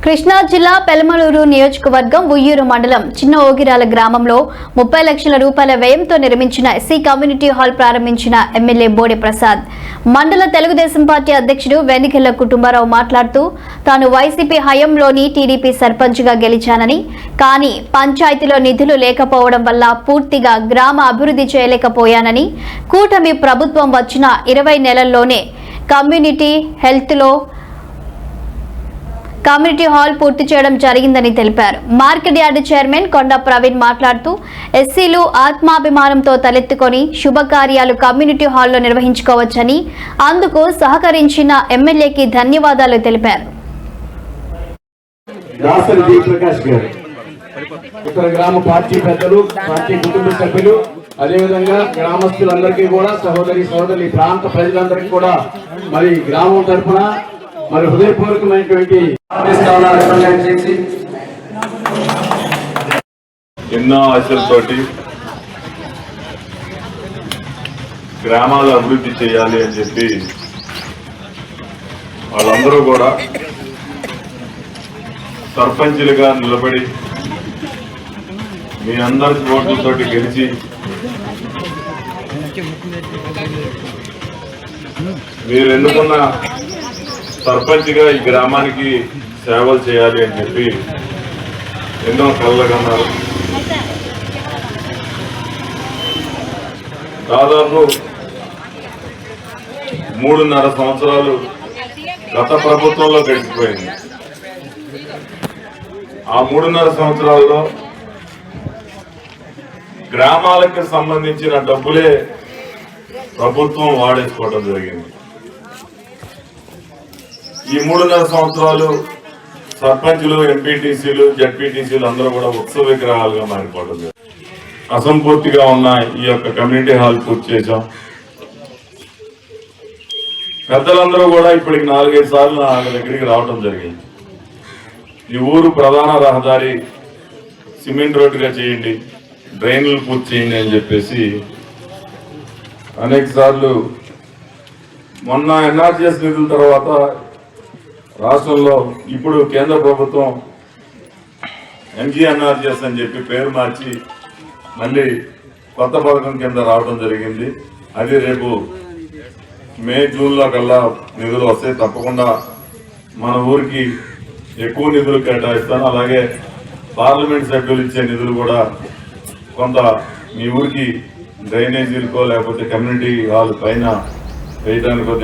కృష్ణా జిల్లా పెలమలూరు నియోజకవర్గం ఉయ్యూరు మండలం చిన్న ఓగిరాల గ్రామంలో 30 లక్షల రూపాయల వ్యయంతో నిర్మించిన ఎస్సీ కమ్యూనిటీ హాల్ ప్రారంభించిన ఎమ్మెల్యే బోడే ప్రసాద్. మండల తెలుగుదేశం పార్టీ అధ్యక్షుడు వెనిగెళ్ల కుటుంబరావు మాట్లాడుతూ తాను వైసీపీ హయాంలోని టీడీపీ సర్పంచ్గా గెలిచానని, కానీ పంచాయతీలో నిధులు లేకపోవడం వల్ల పూర్తిగా గ్రామ అభివృద్ధి చేయలేకపోయానని, కూటమి ప్రభుత్వం వచ్చిన 20 నెలల్లోనే కమ్యూనిటీ హాల్ పూర్తి చేయడం జరిగిందని తెలిపారు. మార్కెట్ యార్డు చైర్మన్ కొండ ప్రవీణ్ మాట్లాడుతూ ఎస్సీలు ఆత్మాభిమానంతో తలెత్తుకొని శుభకార్యాలు కమ్యూనిటీ హాల్లో నిర్వహించుకోవచ్చని, అందుకు సహకరించిన ఎమ్మెల్యేకి ధన్యవాదాలు తెలిపారు. గ్రామ పార్టీ పెద్దలు, పార్టీ కుటుంబ సభ్యులు, అదేవిధంగా గ్రామస్తులందరికీ కూడా సహోదరి ప్రాంత ప్రజలందరికీ కూడా మరి గ్రామం తరఫున మరి హృదయపూర్వకమైనటువంటి ఎన్నో ఆశలతోటి గ్రామాలు అభివృద్ధి చేయాలి అని చెప్పి వాళ్ళందరూ కూడా సర్పంచులుగా నిలబడి మీ అందరి ఓట్లతోటి గెలిచి మీరు ఎన్నుకున్న సర్పంచ్గా ఈ గ్రామానికి సేవలు చేయాలి అని చెప్పి ఎన్నో కలలుగన్నారు. దాదాపు 3.5 సంవత్సరాలు గత ప్రభుత్వంలో గడిచిపోయింది. ఆ 3.5 సంవత్సరాల్లో గ్రామాలకు సంబంధించిన డబ్బులే ప్రభుత్వం వాడేసుకోవడం జరిగింది. ఈ 3.5 సంవత్సరాలు సర్పంచులు, ఎంపీటీసీలు, జడ్పీటీసీలు అందరూ కూడా ఉత్సవ విగ్రహాలుగా మారిపోవడం జరిగింది. అసంపూర్తిగా ఉన్న ఈ యొక్క కమ్యూనిటీ హాల్ పూర్తి చేశాం. పెద్దలందరూ కూడా ఇప్పటికి 4-5 సార్లు నా దగ్గరికి రావడం జరిగింది. ఈ ఊరు ప్రధాన రహదారి సిమెంట్ రోడ్డుగా చేయండి, డ్రైన్లు పూర్తి చేయండి అని చెప్పేసి అనేక సార్లు. మొన్న ఎన్ఆర్జీఎస్ నిధుల తర్వాత రాష్ట్రంలో ఇప్పుడు కేంద్ర ప్రభుత్వం ఎంజీఎన్ఆర్జీఎస్ అని చెప్పి పేరు మార్చి మళ్ళీ కొత్త పథకం కింద రావడం జరిగింది. అది రేపు మే, జూన్లో కల్లా నిధులు వస్తే తప్పకుండా మన ఊరికి ఎక్కువ నిధులు కేటాయిస్తాను. అలాగే పార్లమెంట్ సభ్యులు ఇచ్చే నిధులు కూడా కొంత మీ ఊరికి డ్రైనేజీలకో లేకపోతే కమ్యూనిటీ హాల్ పైన వేయడానికో